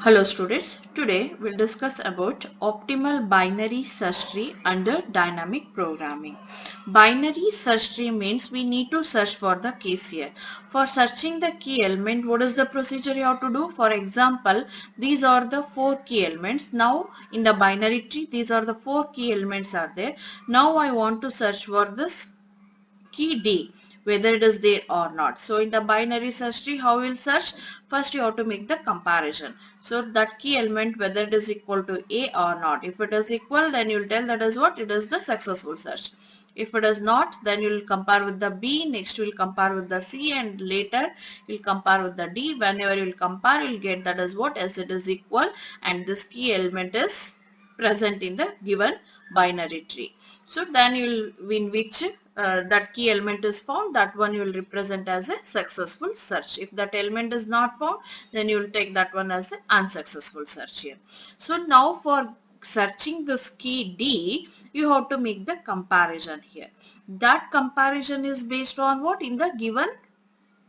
Hello students, today we'll discuss about optimal binary search tree under dynamic programming. Binary search tree means we need to search for the keys here. For searching the key element, what is the procedure you have to do? For example, these are the 4 key elements. Now in the binary tree, these are the 4 key elements are there. Now I want to search for this key D, whether it is there or not. So in the binary search tree, how we'll search? First you have to make the comparison. So that key element, whether it is equal to A or not. If it is equal, then you'll tell that is what? It is the successful search. If it is not, then you will compare with the B, next you will compare with the C, and later you will compare with the D. Whenever you will compare, you will get that is what? As it is equal, and this key element is present in the given binary tree. So then you will, in which that key element is found, that one you will represent as a successful search. If that element is not found, then you will take that one as an unsuccessful search here. So now for searching this key D, you have to make the comparison here. That comparison is based on what? In the given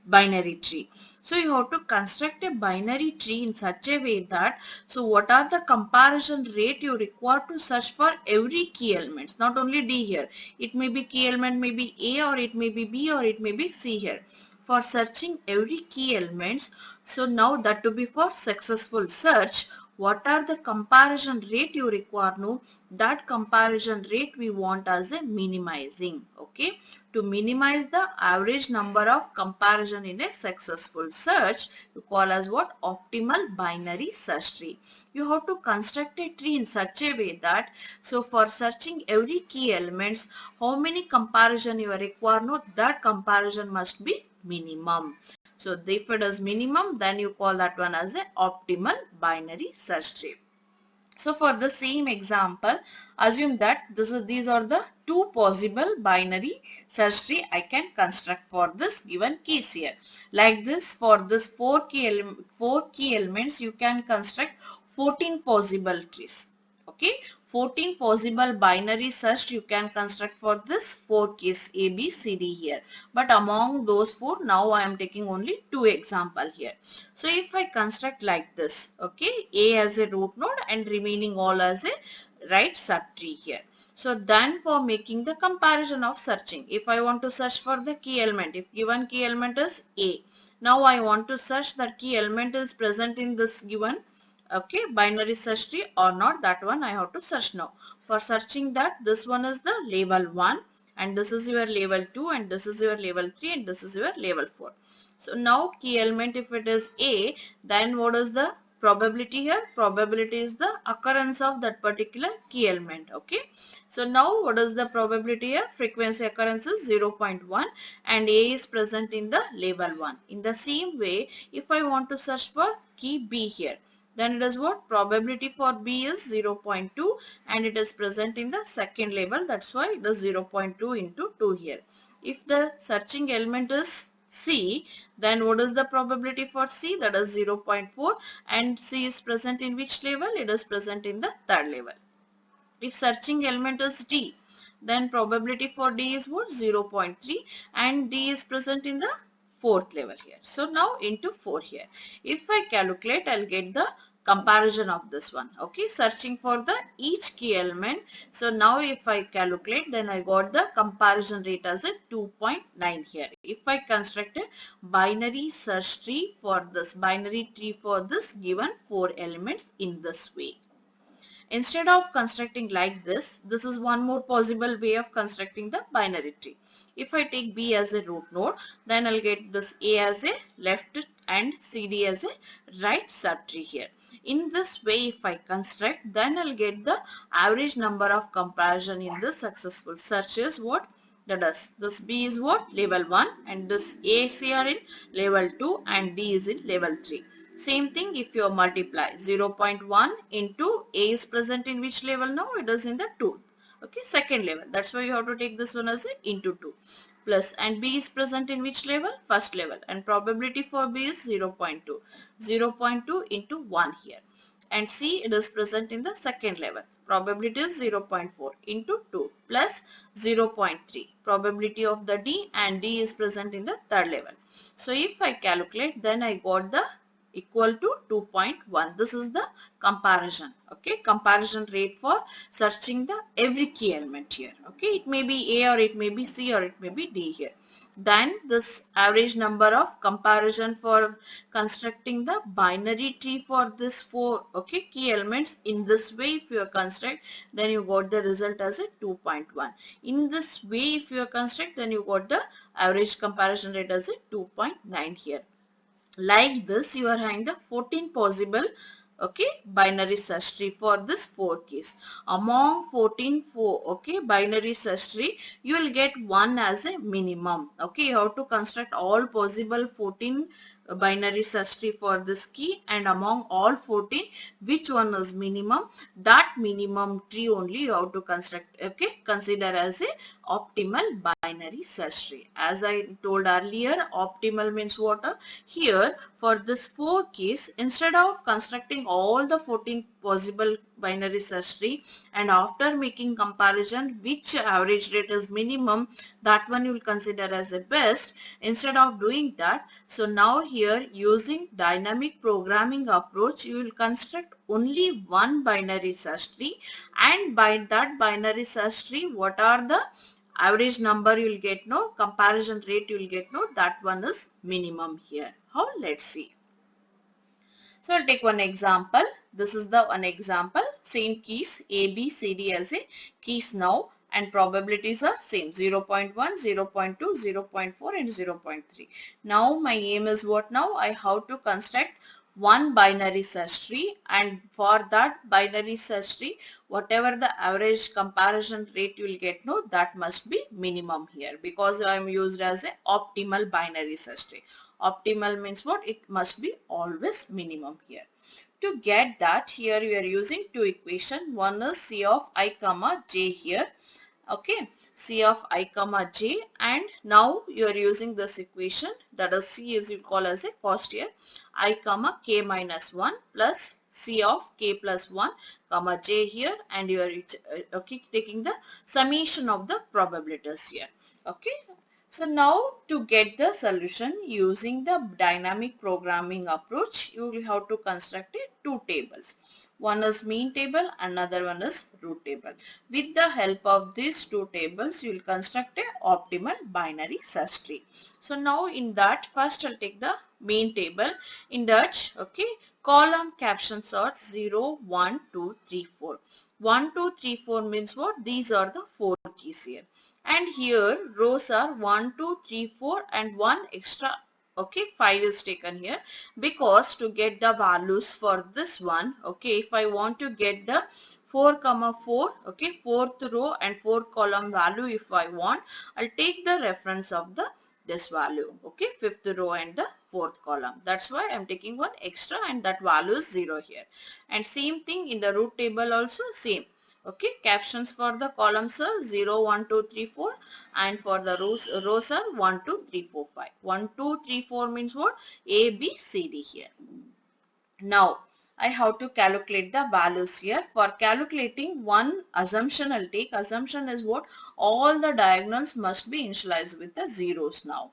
binary tree. So you have to construct a binary tree in such a way that, so what are the comparison rate you require to search for every key elements, not only D here. It may be key element may be A, or it may be B, or it may be C here. For searching every key elements, so now that to be for successful search, what are the comparison rate you require? No, that comparison rate we want as a minimizing. Okay, to minimize the average number of comparison in a successful search, you call as what? Optimal binary search tree. You have to construct a tree in such a way that, so for searching every key elements, how many comparison you require? No, that comparison must be minimum. So if it is minimum, then you call that one as an optimal binary search tree. So for the same example, assume that these are the two possible binary search tree I can construct for this given case here. Like this, for this four key elements, you can construct 14 possible trees. Okay, 14 possible binary search you can construct for this 4 keys A, B, C, D here. But among those 4, now I am taking only 2 example here. So if I construct like this, okay, A as a root node and remaining all as a right subtree here. So then for making the comparison of searching, if I want to search for the key element, if given key element is A, now I want to search that key element is present in this given binary search tree or not, that one I have to search now. For searching that, this one is the label 1 and this is your label 2 and this is your label 3 and this is your label 4. So now key element, if it is A, then what is the probability here? Probability is the occurrence of that particular key element. Okay. So now what is the probability here? Frequency occurrence is 0.1 and A is present in the label 1. In the same way, if I want to search for key B here, then it is what? Probability for B is 0.2 and it is present in the second label. That's why it is 0.2 into 2 here. If the searching element is C, then what is the probability for C? That is 0.4 and C is present in which level? It is present in the third level. If searching element is D, then probability for D is what? 0.3 and D is present in the fourth level here. So now into 4 here. If I calculate, I'll get the comparison of this one. Okay, searching for the each key element. So now if I calculate, then I got the comparison rate as a 2.9 here. If I construct a binary search tree for this, given 4 elements in this way. Instead of constructing like this is one more possible way of constructing the binary tree. If I take B as a root node, then I'll get this A as a left and CD as a right subtree here. In this way, if I construct, then I'll get the average number of comparison in the successful search is what? That is, this B is what? Level 1 and this A, C are in level 2 and D is in level 3. Same thing if you multiply 0.1 into A is present in which level now? It is in the 2. Okay, second level. That's why you have to take this one as a into 2. Plus and B is present in which level? First level. And probability for B is 0.2. 0.2 into 1 here. And C, it is present in the second level. Probability is 0.4 into 2 plus 0.3. Probability of the D and D is present in the third level. So if I calculate, then I got the equal to 2.1. This is the comparison. Okay, comparison rate for searching the every key element here. Okay, it may be A or it may be C or it may be D here. Then this average number of comparison for constructing the binary tree for this 4 key elements. In this way, if you construct, then you got the result as a 2.1. In this way, if you construct, then you got the average comparison rate as a 2.9 here. Like this, you are having the 14 possible binary search tree for this 4 keys. Among 14 binary search tree, you will get one as a minimum. Okay, you have to construct all possible 14 binary search tree for this key, and among all 14, which one is minimum, that minimum tree only you have to construct. Okay, consider as a optimal binary search tree. As I told earlier, optimal means what? Here for this 4 keys, instead of constructing all the 14 possible binary search tree and after making comparison which average rate is minimum, that one you will consider as a best. Instead of doing that, so now here using dynamic programming approach, you will construct only one binary search tree, and by that binary search tree, what are the average number you will get, no comparison rate you will get, no that one is minimum here. How? Let's see. So I'll take one example. This is the one example. Same keys A, B, C, D as a keys now, and probabilities are same 0.1, 0.2, 0.4 and 0.3. Now my aim is what? Now I have to construct one binary search tree, and for that binary search tree, whatever the average comparison rate you will get, no that must be minimum here, because I am used as a optimal binary search tree. Optimal means what? It must be always minimum here. To get that, here we are using two equations. One is C of I comma j here. Okay, C of I comma j, and now you are using this equation, that is C is you call as a cost here, I comma k minus 1 plus C of k plus 1 comma j here, and you are taking the summation of the probabilities here. Okay. So now to get the solution using the dynamic programming approach, you will have to construct two tables. One is mean table, another one is root table. With the help of these two tables, you will construct a optimal binary search tree. So now in that, first I'll take the mean table. In that, column captions are 0, 1, 2, 3, 4. 1, 2, 3, 4 means what? These are the 4 keys here. And here rows are 1, 2, 3, 4 and 1 extra. 5 is taken here, because to get the values for this one, if I want to get the 4 comma 4, fourth row and 4th column value, if I want, I'll take the reference of this value, fifth row and the 4th column. That's why I'm taking one extra, and that value is 0 here. And same thing in the root table also, same. Captions for the columns are 0, 1, 2, 3, 4, and for the rows are 1, 2, 3, 4, 5. 1, 2, 3, 4 means what? A, B, C, D here. Now I have to calculate the values here. For calculating, one assumption I'll take. Assumption is what? All the diagonals must be initialized with the zeros now.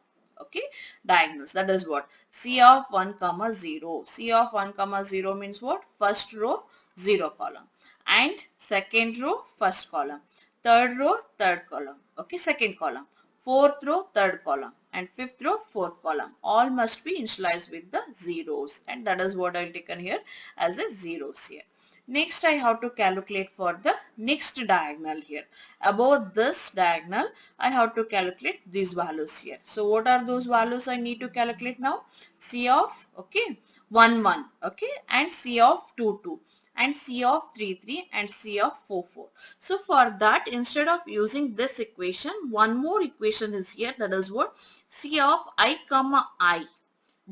Diagonals, that is what? C of 1 comma 0. C of 1 comma 0 means what? First row 0 column, and second row first column, third row third column, second column, fourth row third column, and fifth row fourth column. All must be initialized with the zeros, and that is what I will taken here as a zeros here. Next I have to calculate for the next diagonal here. Above this diagonal I have to calculate these values here. So what are those values I need to calculate now? C of 1 1, and C of 2 2. And C of 3 3 and C of 4 4. So for that, instead of using this equation, one more equation is here, that is what? C of I comma I.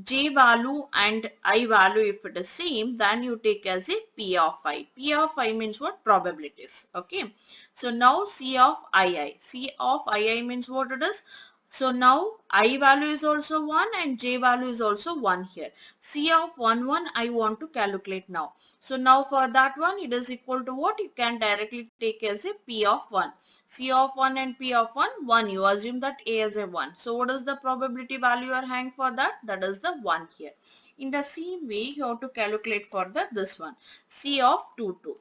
J value and I value, if it is same, then you take as a P of I. P of I means what? Probabilities. So now C of II. C of II means what it is? So now I value is also 1 and j value is also 1 here. C of 1, 1 I want to calculate now. So now for that one it is equal to what? You can directly take as a P of 1. C of 1 and P of 1, 1. You assume that A as a 1. So what is the probability value you are having for that? That is the 1 here. In the same way you have to calculate for the this one. C of 2, 2.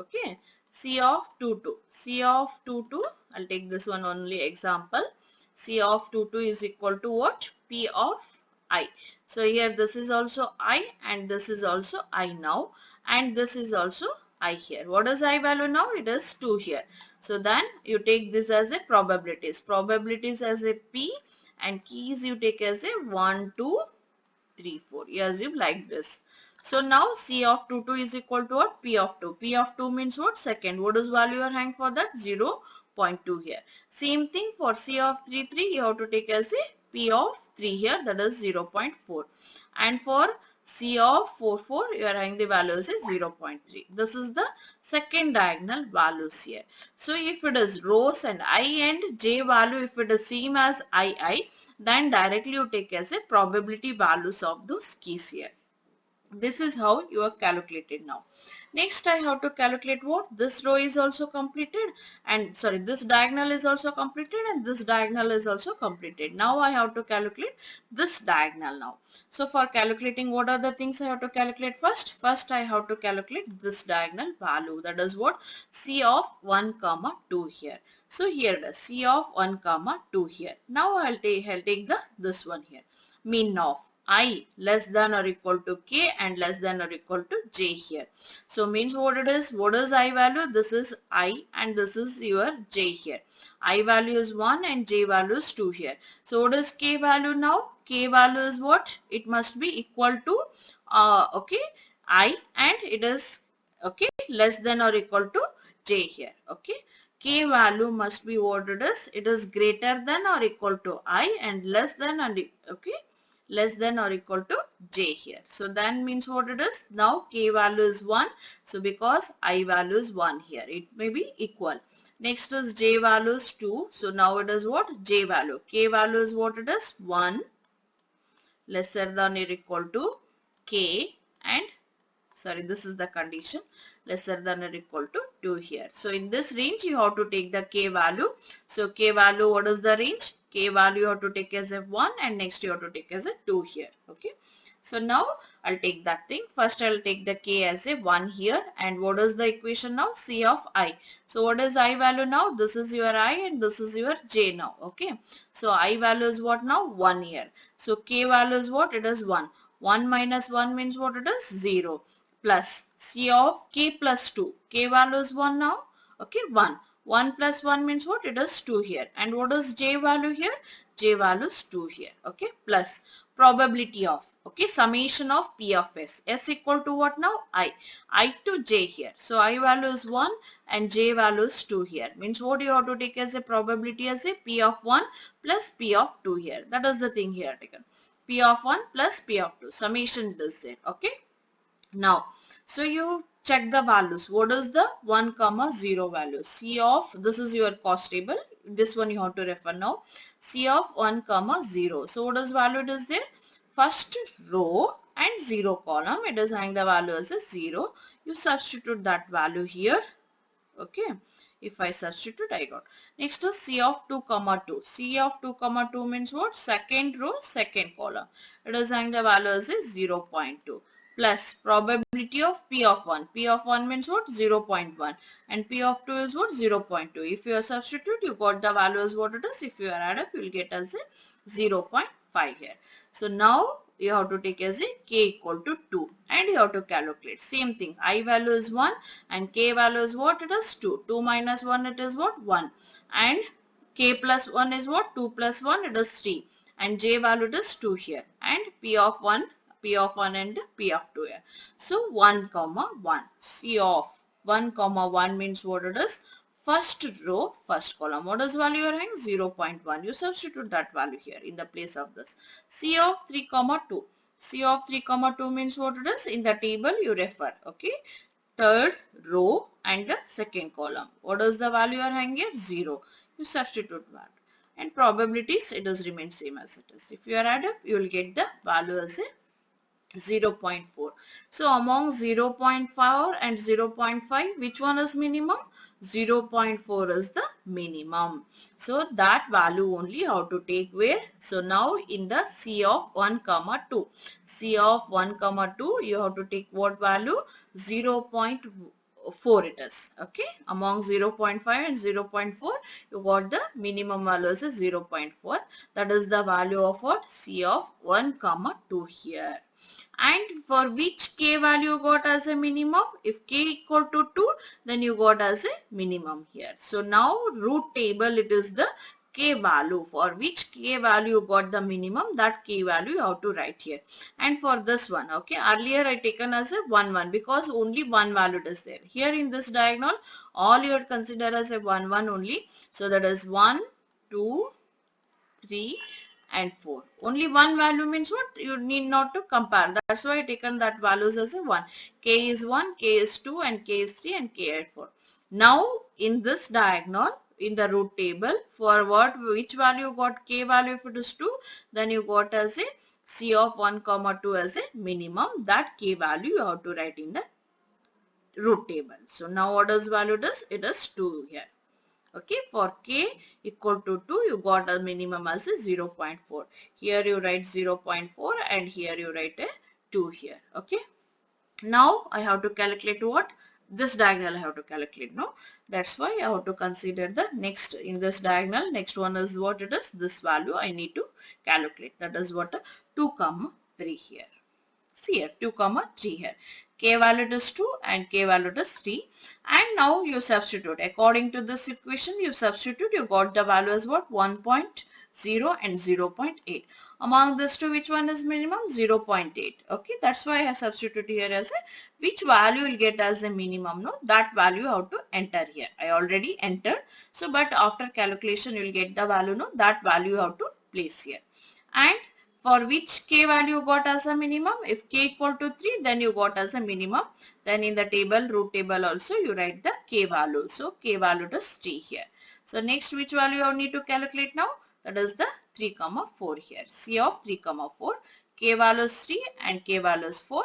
Okay. C of 2, 2. C of 2, 2. I'll take this one only example. C of 2, 2 is equal to what? P of I. So here this is also I and this is also I now, and this is also I here. What is I value now? It is 2 here. So then you take this as a probabilities. Probabilities as a P and keys you take as a 1, 2, 3, 4. You assume like this. So now C of 2, 2 is equal to what? P of 2. P of 2 means what? Second. What is value you are having for that? 0.2 here. Same thing for C of 3, 3. You have to take as a P of 3 here. That is 0.4. And for C of 4, 4. You are having the value as 0.3. This is the second diagonal values here. So if it is rows and I and j value, if it is same as I, then directly you take as a probability values of those keys here. This is how you are calculated now. Next I have to calculate what? This row is also completed, and sorry, this diagonal is also completed and this diagonal is also completed. Now I have to calculate this diagonal now. So for calculating, what are the things I have to calculate first? First I have to calculate this diagonal value. That is what? C of 1, 2 here. So here the C of 1, 2 here. Now I'll take this one here. Mean of I less than or equal to k and less than or equal to j here. So means what it is? What is I value? This is I and this is your j here. I value is 1 and j value is 2 here. So what is k value now? K value is what? It must be equal to okay, I, and it is okay less than or equal to j here. Okay. K value must be what it is? It is greater than or equal to I and less than and okay, less than or equal to j here. So that means what it is? Now k value is 1. So because I value is 1 here, it may be equal. Next is j value is 2. So now it is what? J value. K value is what it is? 1 lesser than or equal to k, and sorry, this is the condition, lesser than or equal to 2 here. So in this range you have to take the k value. So k value, what is the range? K value you have to take as a 1 and next you have to take as a 2 here. Okay. So now I'll take that thing. First I'll take the k as a 1 here, and what is the equation now? C of I. So what is I value now? This is your I and this is your j now. Okay. So I value is what now? 1 here. So k value is what? It is 1. 1 minus 1 means what it is? 0. Plus C of k plus 2. K value is 1 now. Okay, 1. 1 plus 1 means what? It is 2 here. And what is j value here? J value is 2 here. Okay, plus probability of, okay, summation of P of S. S equal to what now? I to j here. So I value is 1 and j value is 2 here. Means what you have to take as a probability as a P of 1 plus P of 2 here. That is the thing here taken. P of 1 plus P of 2. Summation is there. Okay. Now, so you check the values. What is the 1, 0 value? C of, this is your cost table. This one you have to refer now. C of 1, 0. So what is value it is there? First row and 0 column. It is having the value as a 0. You substitute that value here. Okay. If I substitute, I got. Next is C of 2, 2. C of 2, 2 means what? Second row, second column. It is having the value as a 0.2. Plus probability of P of 1. P of 1 means what? 0.1. And P of 2 is what? 0.2. If you substitute, you got the value as what it is. If you add up, you will get as a 0.5 here. So now you have to take as a k equal to 2 and you have to calculate. Same thing. I value is 1 and k value is what? It is 2. 2 minus 1 it is what? 1. And k plus 1 is what? 2 plus 1 it is 3. And j value it is 2 here. And P of 1 and P of 2 here. So 1, 1. C of 1, 1 means what it is? First row, first column. What is value you are having? 0.1. You substitute that value here in the place of this. C of 3, 2. C of 3, 2 means what it is? In the table you refer. Okay. Third row and the second column. What is the value you are having here? 0. You substitute that. and probabilities, it does remain same as it is. If you are add up, you will get the value as a 0.4. So among 0.4 and 0.5, which one is minimum? 0.4 is the minimum. So that value only how to take where? So now in the C of 1 comma 2. C of 1 comma 2, you have to take what value? 0.4 it is. Okay. Among 0.5 and 0.4, you got the minimum value as 0.4. That is the value of what? C of 1 comma 2 here. And for which k value you got as a minimum? If k equal to 2, then you got as a minimum here. So now root table, it is the k value. For which k value you got the minimum, that k value you have to write here. And for this one, okay, earlier I taken as a 1 1 because only one value is there. Here in this diagonal, all you would consider as a 1 1 only. So that is 1, 2, 3 and 4. Only one value means what? You need not to compare. That's why I taken that values as a 1. K is 1, K is 2 and K is 3 and K is 4. Now in this diagonal, in the root table, for what, which value you got K value if it is 2, then you got as a C of 1 comma 2 as a minimum. That K value you have to write in the root table. So now what is value does? It is 2 here. Okay, for k equal to 2, you got a minimum as a 0.4. Here you write 0.4 and here you write a 2 here. Okay. Now I have to calculate what? This diagonal I have to calculate. No, that's why I have to consider the next in this diagonal. Next one is what it is? This value I need to calculate. That is what? 2 comma 3 here. See here 2 comma 3 here. K value is 2 and K value is 3. And now you substitute. According to this equation, you substitute, you got the value as what? 1.0 and 0.8. Among these two, which one is minimum? 0.8. Okay, that's why I substitute here as a, which value will get as a minimum. No, that value how to enter here. I already entered. So, but after calculation, you will get the value. No, that value how to place here. And for which k value you got as a minimum? If k equal to 3, then you got as a minimum. Then in the table, root table also, you write the k value. So k value is 3 here. So next, which value you need to calculate now? That is the 3 comma 4 here. C of 3 comma 4. K value is 3 and k value is 4.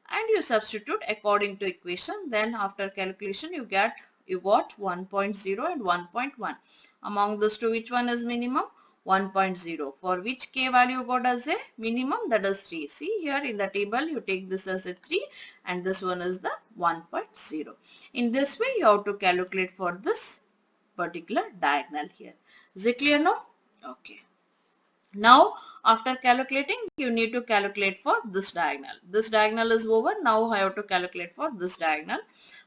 And you substitute according to equation. Then after calculation, you got 1.0 and 1.1. Among those two, which one is minimum? 1.0. For which k value you got as a minimum? That is 3. See here in the table, you take this as a 3 and this one is the 1.0. In this way, you have to calculate for this particular diagonal here. Is it clear now? Okay. Now, after calculating, you need to calculate for this diagonal. This diagonal is over. Now, I have to calculate for this diagonal.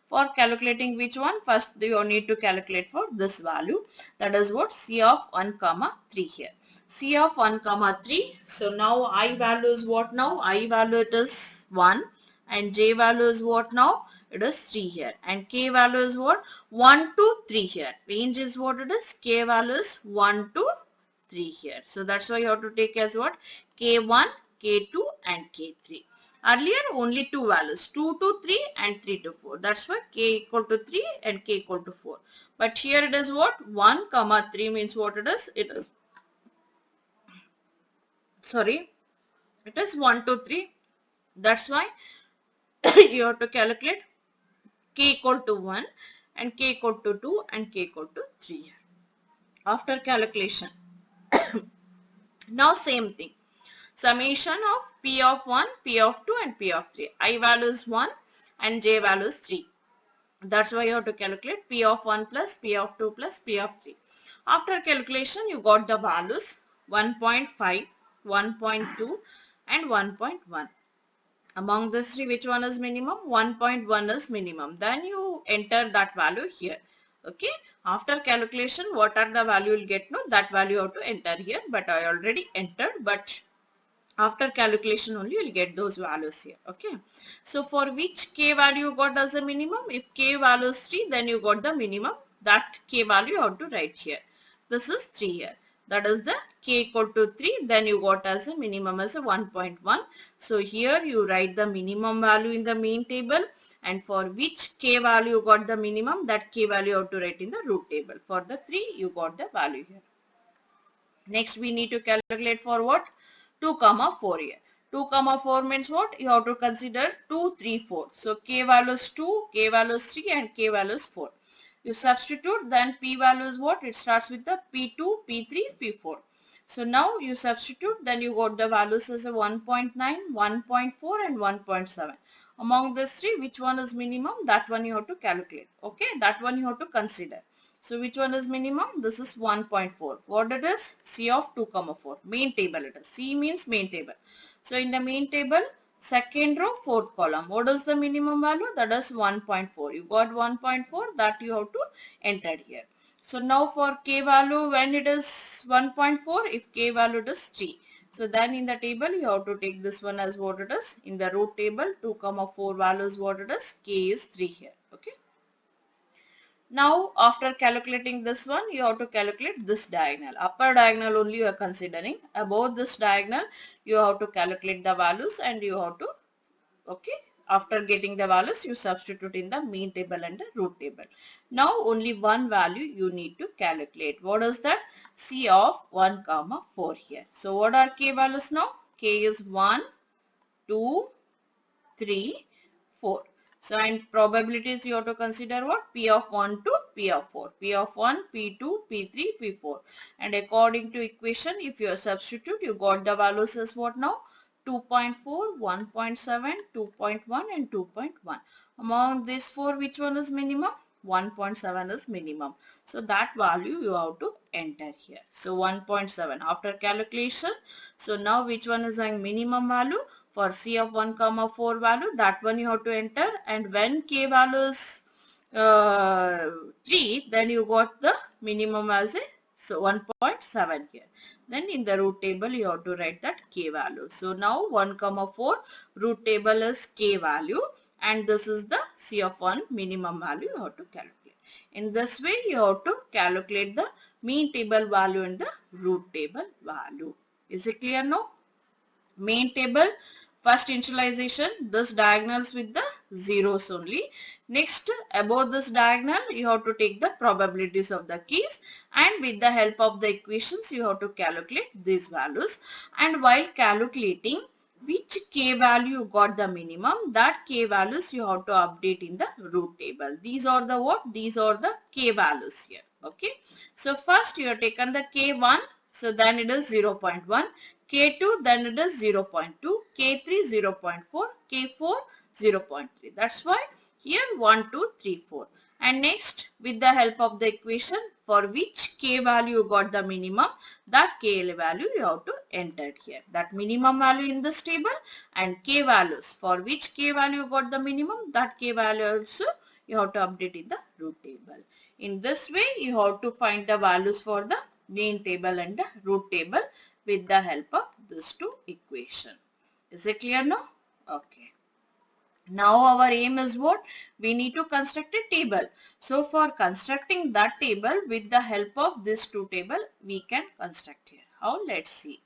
For calculating which one? First, you need to calculate for this value. That is what? C of 1 comma 3 here. C of 1 comma 3. So now I value is what now? I value it is 1 and J value is what now? It is 3 here. And K value is what? 1 to 3 here. Range is what it is? K value is 1 to 3 here. So that's why you have to take as what? K1, K2 and K3. Earlier only two values, 2 to 3 and 3 to 4. That's why k equal to 3 and k equal to 4. But here it is what? 1 comma 3 means what it is? It is, sorry, it is 1 to 3. That's why you have to calculate k equal to 1 and k equal to 2 and k equal to 3. After calculation, now same thing. Summation of P of 1, P of 2 and P of 3. I value is 1 and J value is 3. That's why you have to calculate P of 1 plus P of 2 plus P of 3. After calculation, you got the values 1.5, 1.2 and 1.1. Among these three, which one is minimum? 1.1 is minimum. Then you enter that value here. Okay. After calculation, what are the value you will get? No, that value you have to enter here. But I already entered. But after calculation only you will get those values here. Okay. So for which k value you got as a minimum? If k value is 3, then you got the minimum. That k value you have to write here. This is 3 here. That is the k equal to 3. Then you got as a minimum as a 1.1. So here you write the minimum value in the main table. And for which k value you got the minimum, that k value you have to write in the root table. For the 3, you got the value here. Next we need to calculate for what? 2 comma 4 here. 2 comma 4 means what? You have to consider 2, 3, 4. So k value is 2, k value is 3 and k value is 4. You substitute, then p value is what? It starts with the p2, p3, p4. So now you substitute, then you got the values as a 1.9, 1.4 and 1.7. Among these three, which one is minimum? That one you have to calculate. Okay, that one you have to consider. So which one is minimum? This is 1.4. What it is? C of 2 comma 4. Main table it is. C means main table. So in the main table, second row, fourth column. What is the minimum value? That is 1.4. You got 1.4, that you have to enter here. So now for k value, when it is 1.4, if k value is 3. So then in the table you have to take this one as what it is. In the root table 2 comma 4 values what it is. K is 3 here. Okay. Now after calculating this one, you have to calculate this diagonal. Upper diagonal only you are considering. Above this diagonal you have to calculate the values and you have to, okay, after getting the values you substitute in the mean table and the root table. Now only one value you need to calculate. What is that? C of 1 comma 4 here. So what are k values now? K is 1, 2, 3, 4. So and probabilities you have to consider what? P of 1 to P of 4. P of 1, P2, P3, P4. And according to equation, if you substitute, you got the values as what now? 2.4, 1.7, 2.1 and 2.1. Among these four, which one is minimum? 1.7 is minimum. So that value you have to enter here. So 1.7 after calculation. So now which one is a minimum value? For C of 1 comma 4 value, that one you have to enter, and when k value is 3, then you got the minimum as a, so 1.7 here. Then in the root table you have to write that k value. So now 1 comma 4 root table is k value, and this is the C of 1 minimum value you have to calculate. In this way you have to calculate the mean table value and the root table value. Is it clear now? Main table, first initialization, this diagonals with the zeros only. Next, above this diagonal, you have to take the probabilities of the keys, and with the help of the equations, you have to calculate these values. And while calculating which k value you got the minimum, that k values you have to update in the root table. These are the what? These are the k values here. Okay. So first you have taken the k1, so then it is 0.1. K2, then it is 0.2, K3 0.4, K4 0.3. That's why here 1, 2, 3, 4. And next, with the help of the equation, for which k value you got the minimum, that k value you have to enter here. That minimum value in this table, and k values, for which k value you got the minimum, that k value also you have to update in the root table. In this way, you have to find the values for the main table and the root table with the help of these two equations. Is it clear now? Okay. Now our aim is what? We need to construct a table. So for constructing that table with the help of this two table, we can construct here. How? Let's see.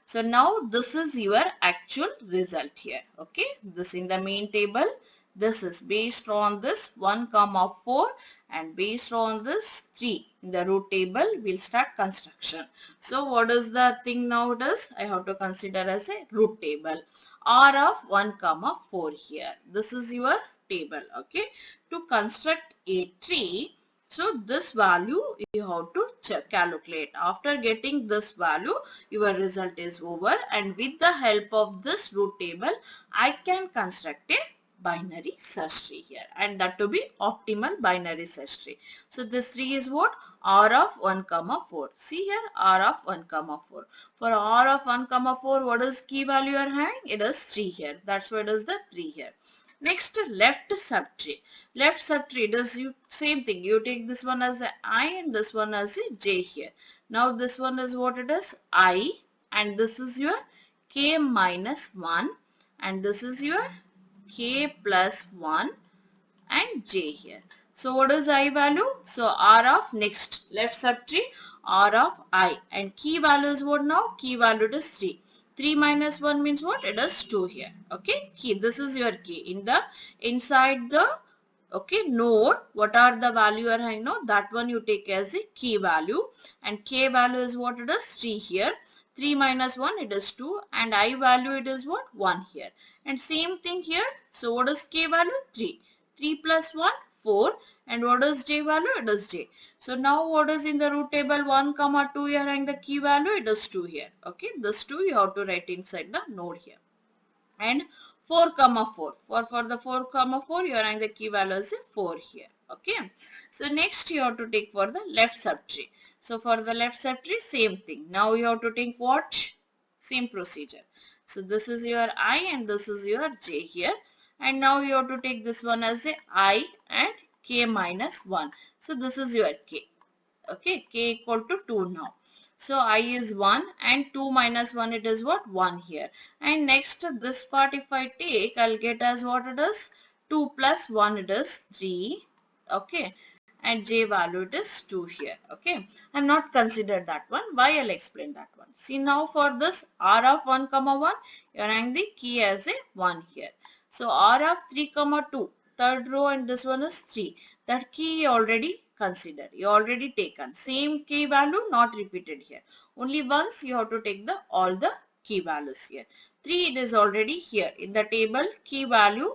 So now this is your actual result here. Okay. This in the main table. This is based on this 1 comma 4 and based on this 3 in the root table. We'll start construction. So what is the thing now? It is I have to consider as a root table. R of 1 comma 4 here. This is your table. Okay. To construct a tree, so this value you have to calculate. After getting this value, your result is over, and with the help of this root table, I can construct a binary search tree here, and that to be optimal binary search tree. So this tree is what? R of 1 comma 4. See here, R of 1 comma 4. For R of 1 comma 4, what is key value you are having? It is 3 here. That's why it is the 3 here. Next, left subtree. Left subtree does you same thing. You take this one as a I and this one as a J here. Now this one is what it is? I, and this is your K minus 1, and this is your K plus 1 and J here. So what is I value? So R of next left subtree, R of I, and key value is what now? Key value is 3. 3 minus 1 means what? It is 2 here. Okay. Key. This is your key. Inside the okay, node, what are the value you are having now, that one you take as a key value, and k value is what it is, 3 here. 3 minus 1 it is 2, and I value it is what, 1 here. And same thing here. So what is k value? 3. 3 plus 1, 4. And what is j value? It is j. So now what is in the root table? 1 comma 2 here, and the key value it is 2 here. Okay, this 2 you have to write inside the node here. And 4 comma 4. For the 4 comma 4 you are having the key value is 4 here. Okay. So next you have to take for the left subtree. So for the left subtree, same thing. Now you have to take what? Same procedure. So this is your I and this is your j here. And now you have to take this one as a I and k minus 1. So this is your k. Okay, k equal to 2 now. So I is 1 and 2 minus 1 it is what? 1 here. And next this part if I take, I'll get as what it is? 2 plus 1 it is 3. Okay. And j value it is 2 here. Okay. I'm not considered that one. Why? I'll explain that one. See now for this r of 1 comma 1, you're having the key as a 1 here. So r of 3 comma 2, third row, and this one is 3. That key already considered. You already taken. Same key value not repeated here. Only once you have to take the all the key values here. 3 it is already here. In the table key value,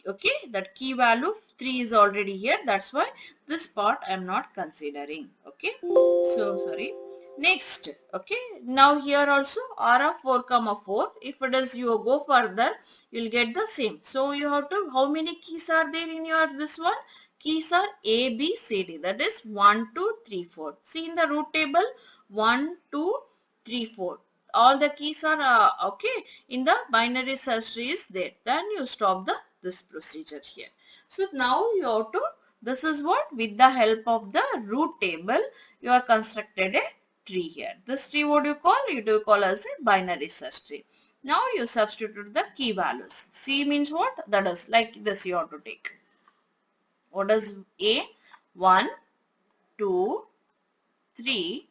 okay, that key value 3 is already here. That's why this part I am not considering. Okay. So sorry. Next, okay, now here also r of 4 comma 4, if it is you go further, you'll get the same. So you have to, how many keys are there in your this one? Keys are A, B, C, D, that is 1, 2, 3, 4. See in the root table 1, 2, 3, 4. All the keys are okay in the binary search tree is there. Then you stop this procedure here. So now you have to, this is what, with the help of the root table you are constructed a tree here. This tree what you call? You do call as a binary search tree. Now you substitute the key values. C means what? That is like this you have to take. What is A? 1, 2, 3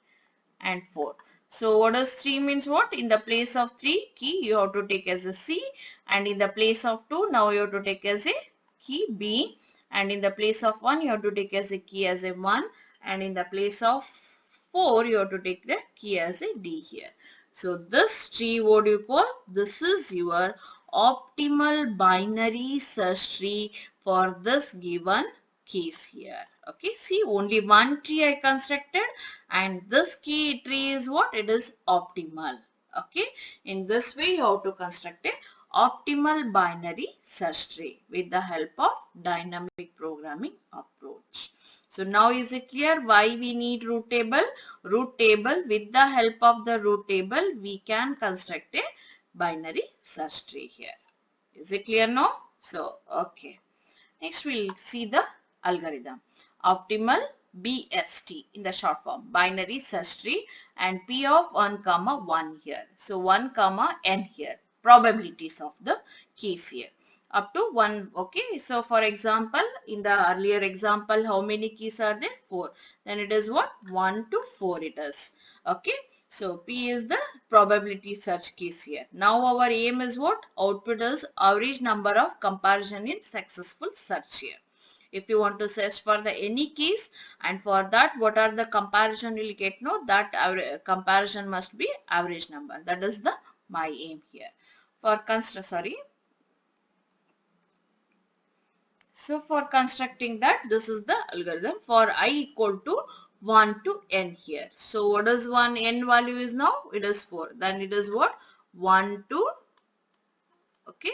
and 4. So what does 3 means what? In the place of 3 key you have to take as a C, and in the place of 2 now you have to take as a key B, and in the place of 1 you have to take as a key as a 1, and in the place of 4 you have to take the key as a D here. So this tree what do you call? This is your optimal binary search tree for this given case here. Okay, see only one tree I constructed, and this key tree is what? It is optimal. Okay, in this way you have to construct a optimal binary search tree with the help of dynamic programming approach. So now is it clear why we need root table? Root table, with the help of the root table we can construct a binary search tree here. Is it clear now? So okay. Next we'll see the algorithm. Optimal BST in the short form, binary search tree, and P of 1 comma 1 here. So 1 comma n here, probabilities of the keys here up to 1. Okay, so for example in the earlier example how many keys are there? 4. Then it is what? 1 to 4 it is. Okay, so P is the probability search keys here. Now our aim is what? Output is average number of comparison in successful search here. If you want to search for the any keys, and for that what are the comparison you will get, no, that comparison must be average number. That is the my aim here. For So for constructing that, this is the algorithm for I equal to 1 to n here. So what is 1 n value is now? It is 4. Then it is what? 1 to, okay,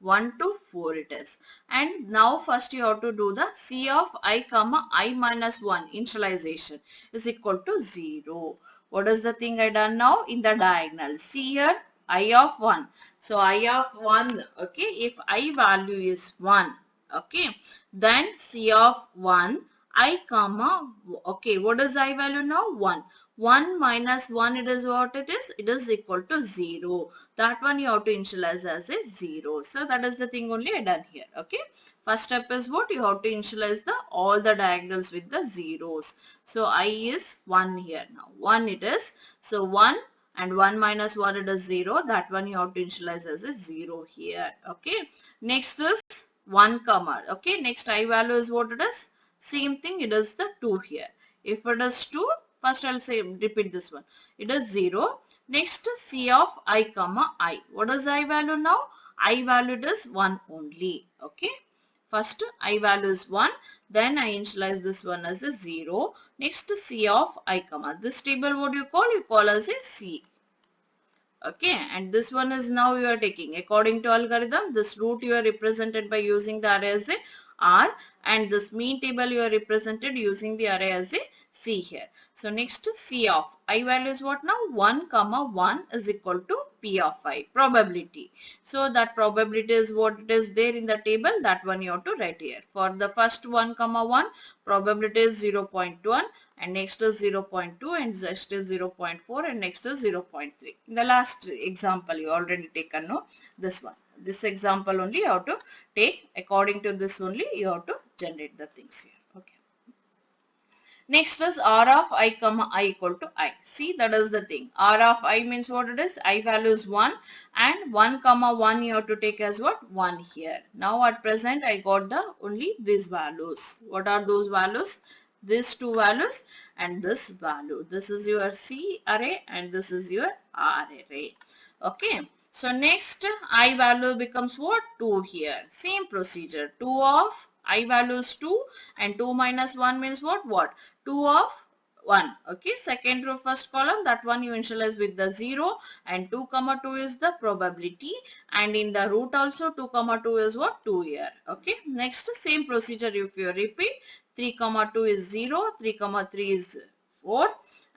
1 to 4 it is. And now first you have to do the C of I comma I minus 1 initialization is equal to 0. What is the thing I done now? In the diagonal, see here I of 1. So I of 1, okay, if I value is 1, okay, then C of 1 I comma, okay, what is I value now? 1. 1 minus 1 it is what it is? It is equal to 0. That one you have to initialize as a 0. So that is the thing only I done here. Okay. First step is what? You have to initialize the all the diagonals with the zeros. So I is 1 here now. 1 it is. So 1 and 1 minus 1 it is 0. That one you have to initialize as a 0 here. Okay. Next is 1 comma. Okay, next I value is what it is? Same thing, it is the 2 here. If it is 2, first I'll say repeat this one. It is 0. Next C of I comma I. What is I value now? I value is 1 only. Okay. First I value is 1. Then I initialize this one as a 0. Next C of I comma. This table what you call? You call as a C. Okay, and this one is now you are taking according to algorithm. This root you are represented by using the array as a R, and this mean table you are represented using the array as a C here. So next C of I value is what now? 1 comma 1 is equal to P of I, probability. So that probability is what it is there in the table, that one you have to write here. For the first 1 comma 1, probability is 0.1, and next is 0.2, and next is 0.4, and next is 0.3. In the last example you already taken no, this one. This example only you have to take, according to this only you have to generate the things here. Okay. Next is R of I comma I equal to I. See, that is the thing. R of I means what it is? I value is 1, and 1 comma 1 you have to take as what? 1 here. Now at present I got the only these values. What are those values? These two values and this value. This is your C array and this is your R array. Okay. So next I value becomes what? 2 here. Same procedure. 2 of I value is 2 and 2 minus 1 means what? What? 2 of 1. Okay. Second row first column, that one you initialize with the 0, and 2 comma 2 is the probability, and in the root also 2 comma 2 is what? 2 here. Okay. Next same procedure if you repeat. 3 comma 2 is 0, 3 comma 3 is 4,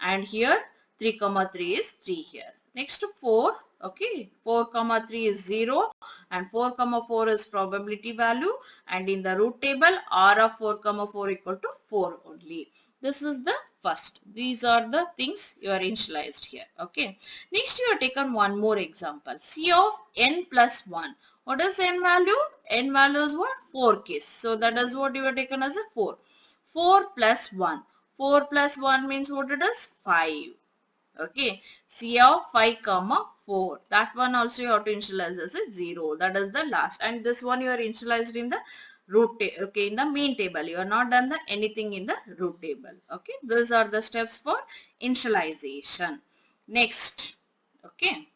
and here 3 comma 3 is 3 here. Next 4, okay, 4 comma 3 is 0, and 4 comma 4 is probability value, and in the root table R of 4 comma 4 equal to 4 only. This is the first. These are the things you are initialized here. Okay. Next you have taken one more example. C of n plus 1. What is n value? N value is what? 4 case. So that is what you have taken as a 4. 4 plus 1. 4 plus 1 means what it is? 5. Okay. C of 5 comma 4. That one also you have to initialize as a 0. That is the last. And this one you are initialized in the root table. Okay. In the main table. You are not done the anything in the root table. Okay. These are the steps for initialization. Next. Okay.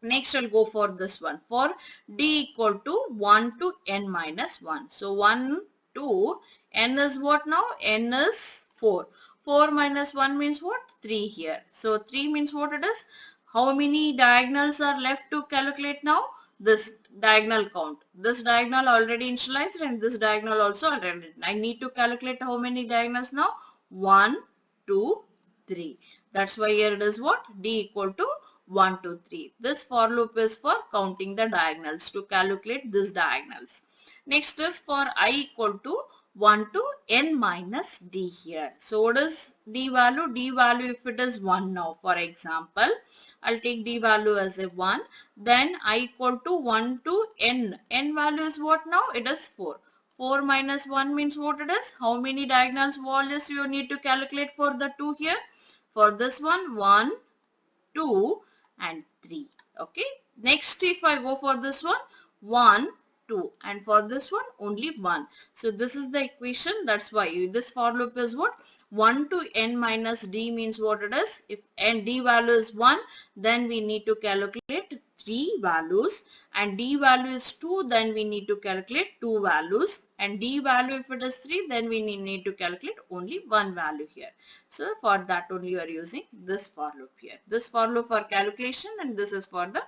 Next I'll go for this one. For d equal to 1 to n minus 1. So 1 to n is what now? N is 4. 4 minus 1 means what? 3 here. So 3 means what it is? How many diagonals are left to calculate now? This diagonal count. This diagonal already initialized and this diagonal also already. I need to calculate how many diagonals now? 1, 2, 3. That's why here it is what? D equal to 1, 2, 3. This for loop is for counting the diagonals to calculate these diagonals. Next is for I equal to 1 to n minus d here. So what is d value? D value if it is 1 now, for example, I'll take d value as a 1. Then I equal to 1 to n. N value is what now? It is 4. 4 minus 1 means what it is? How many diagonals values you need to calculate for the 2 here? For this one, 1, 2 and 3. Okay. Next if I go for this one, 1, 2, and for this one only 1. So this is the equation. That's why this for loop is what? 1 to n minus d means what it is? If n d value is 1, then we need to calculate 3 values, and d value is 2, then we need to calculate 2 values, and d value if it is 3, then we need to calculate only 1 value here. So for that only you are using this for loop here. This for loop for calculation, and this is for the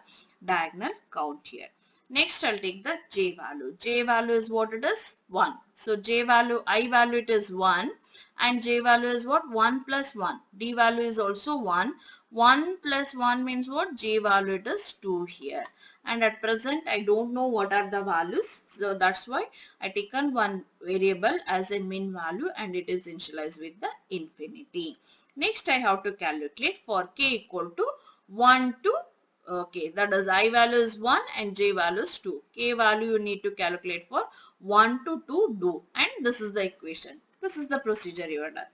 diagonal count here. Next I'll take the j value. J value is what it is? 1. So j value, I value it is 1, and j value is what? 1 plus 1. D value is also 1. 1 plus 1 means what? J value it is 2 here. And at present I don't know what are the values. So that's why I taken one variable as a min value, and it is initialized with the infinity. Next I have to calculate for k equal to 1 to, okay, that is I value is 1 and j value is 2. K value you need to calculate for 1 to 2 do, and this is the equation. This is the procedure you are done.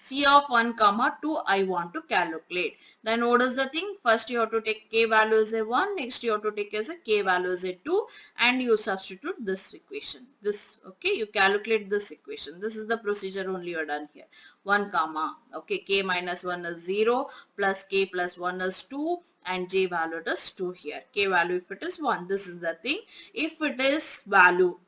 C of 1 comma 2 I want to calculate. Then what is the thing? First you have to take k value as a 1, next you have to take as a k value as a 2, and you substitute this equation. This, okay, you calculate this equation. This is the procedure only you are done here. 1 comma, okay, k minus 1 is 0, plus k plus 1 is 2, and j value is 2 here. K value if it is 1, this is the thing. If it is value,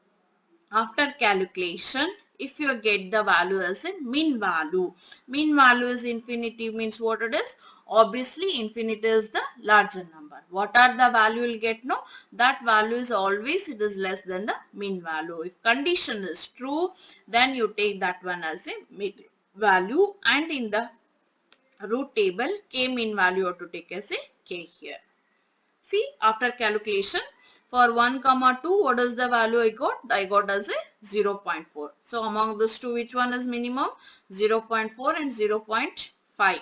after calculation, if you get the value as a mean value is infinity, means what it is? Obviously infinity is the larger number. What are the value you'll get? No, that value is always, it is less than the mean value. If condition is true, then you take that one as a mean value, and in the root table k mean value you have to take as a k here. See, after calculation, for 1 comma 2, what is the value I got? I got as a 0.4. So among these two, which one is minimum? 0.4 and 0.5.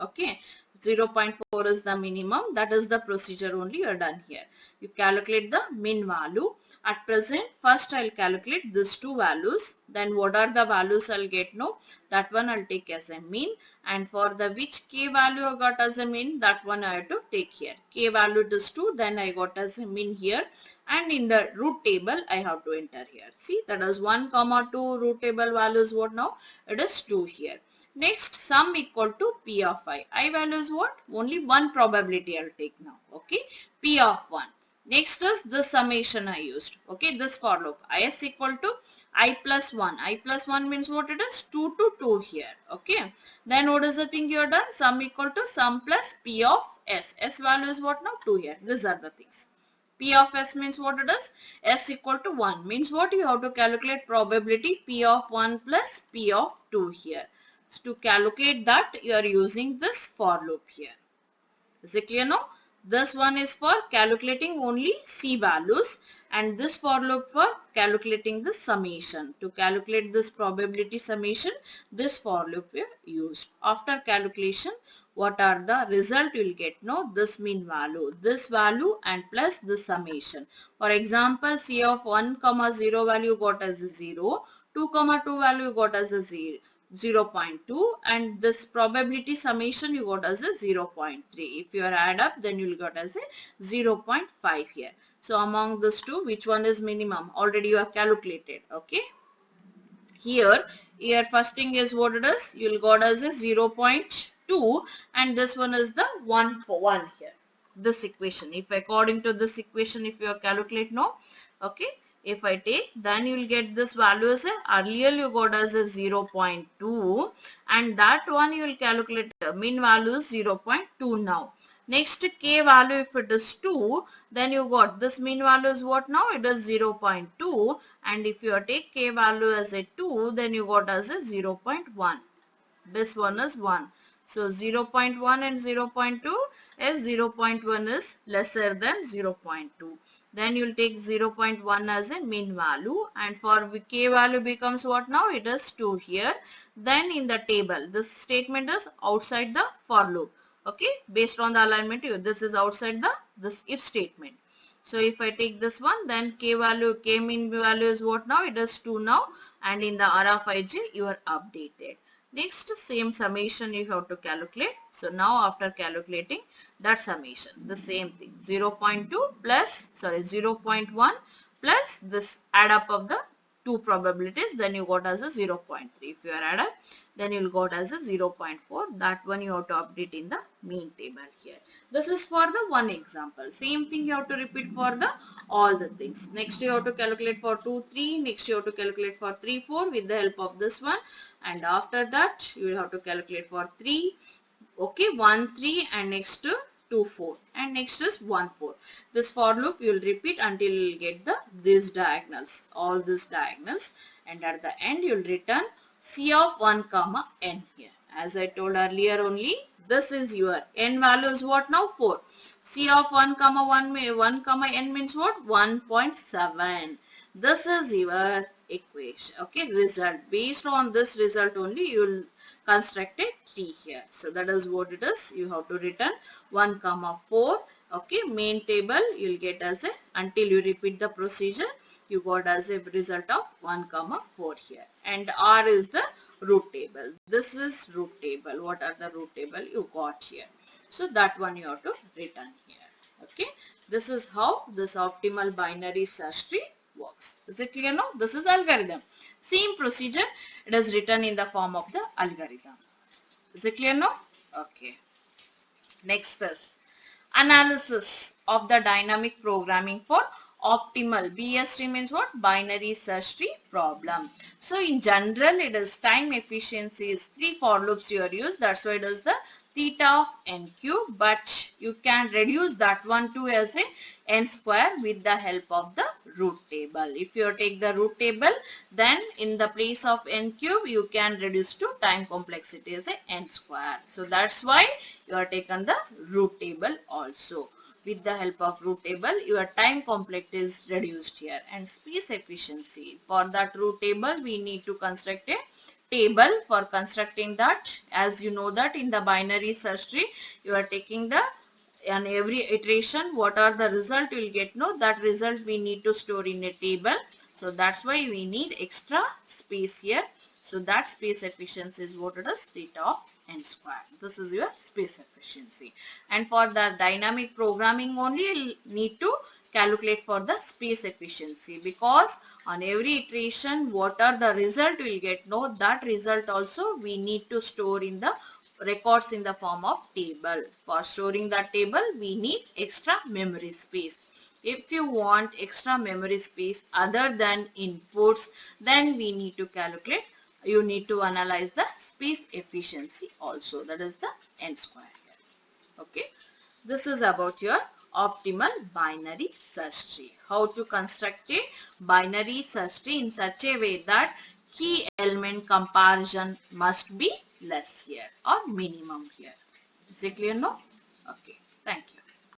Okay. 0.4 is the minimum. That is the procedure only you are done here. You calculate the mean value. At present, first I'll calculate these two values. Then what are the values I'll get? No, that one I'll take as a mean. And for the which k value I got as a mean, that one I have to take here. K value is 2, then I got as a mean here. And in the root table, I have to enter here. See, that is 1 comma 2 root table value is what now? It is 2 here. Next, sum equal to P of I. I value is what? Only one probability I'll take now. Okay. P of 1. Next is the summation I used. Okay. This for loop. Is equal to I plus 1. I plus 1 means what it is? 2 to 2 here. Okay. Then what is the thing you are done? Sum equal to sum plus P of S. S value is what now? 2 here. These are the things. P of S means what it is? S equal to 1 means what? You have to calculate probability P of 1 plus P of 2 here. So to calculate that, you are using this for loop here. Is it clear now? This one is for calculating only C values, and this for loop for calculating the summation. To calculate this probability summation, this for loop we used. After calculation, what are the result you will get? No, this mean value, this value, and plus the summation. For example, C of 1 comma 0 value got as a 0, 2 comma 2 value got as a 0.2, and this probability summation you got as a 0.3. If you add up, then you will get as a 0.5 here. So among these two, which one is minimum? Already you have calculated. Okay. Here first thing is what it is? You will got as a 0.2, and this one is the 1 here. This equation. If according to this equation, if you calculate, no. Okay. If I take, then you will get this value as a, earlier you got as a 0.2, and that one you will calculate mean value is 0.2 now. Next, k value if it is 2, then you got this mean value is what now? It is 0.2, and if you take k value as a 2, then you got as a 0.1. This one is 1. So 0.1 and 0.2 is 0.1 is lesser than 0.2. Then you will take 0.1 as a mean value, and for k value becomes what now? It is 2 here. Then in the table, this statement is outside the for loop. Okay, based on the alignment, this is outside this if statement. So if I take this one, then k mean value is what now? It is 2 now, and in the R of ij you are updated. Next, same summation you have to calculate. So now after calculating that summation, the same thing, 0.2 plus, 0.1 plus this add up of the two probabilities, then you got as a 0.3. If you are add up, then you will got as a 0.4. That one you have to update in the mean table here. This is for the one example. Same thing you have to repeat for the all the things. Next you have to calculate for 2, 3. Next you have to calculate for 3, 4 with the help of this one. And after that you will have to calculate for 3. Okay, 1, 3, and next 2, 4, and next is 1, 4. This for loop you will repeat until you will get these diagonals, all these diagonals, and at the end you will return C of 1 comma n here. As I told earlier only, this is your n value is what now? 4. C of 1 comma 1 comma n means what? 1.7. This is your equation. Okay, result. Based on this result only you will construct a tree here. So that is what it is. You have to return 1 comma 4, Okay, main table you'll get as a, until you repeat the procedure, you got as a result of 1,4 here. And R is the root table. This is root table. What are the root table you got here? So that one you have to return here. Okay, this is how this optimal binary search tree works. Is it clear now? This is algorithm. Same procedure, it is written in the form of the algorithm. Is it clear now? Okay. Next is analysis of the dynamic programming for optimal. BST means what? Binary search tree problem. So in general, it is time efficiency is 3 for loops you are used. That's why it is the theta of n cube, but you can reduce that one to as a n square with the help of the root table. If you take the root table, then in the place of n cube, you can reduce to time complexity as a n square. So that's why you are taken the root table also. With the help of root table, your time complexity is reduced here. And space efficiency, for that root table, we need to construct a table for constructing that. As you know that in the binary search tree, you are taking the, on every iteration, what are the result you will get, no, that result we need to store in a table. So that's why we need extra space here. So that space efficiency is what it is, theta of n square. This is your space efficiency. And for the dynamic programming only, you'll need to calculate for the space efficiency, because on every iteration what are the result we will get, no, that result also we need to store in the records in the form of table. For storing that table, we need extra memory space. If you want extra memory space other than inputs, then we need to calculate, you need to analyze the space efficiency also, that is the n square here. Okay, this is about your optimal binary search tree. How to construct a binary search tree in such a way that key element comparison must be less here or minimum here. Is it clear now? Okay, thank you.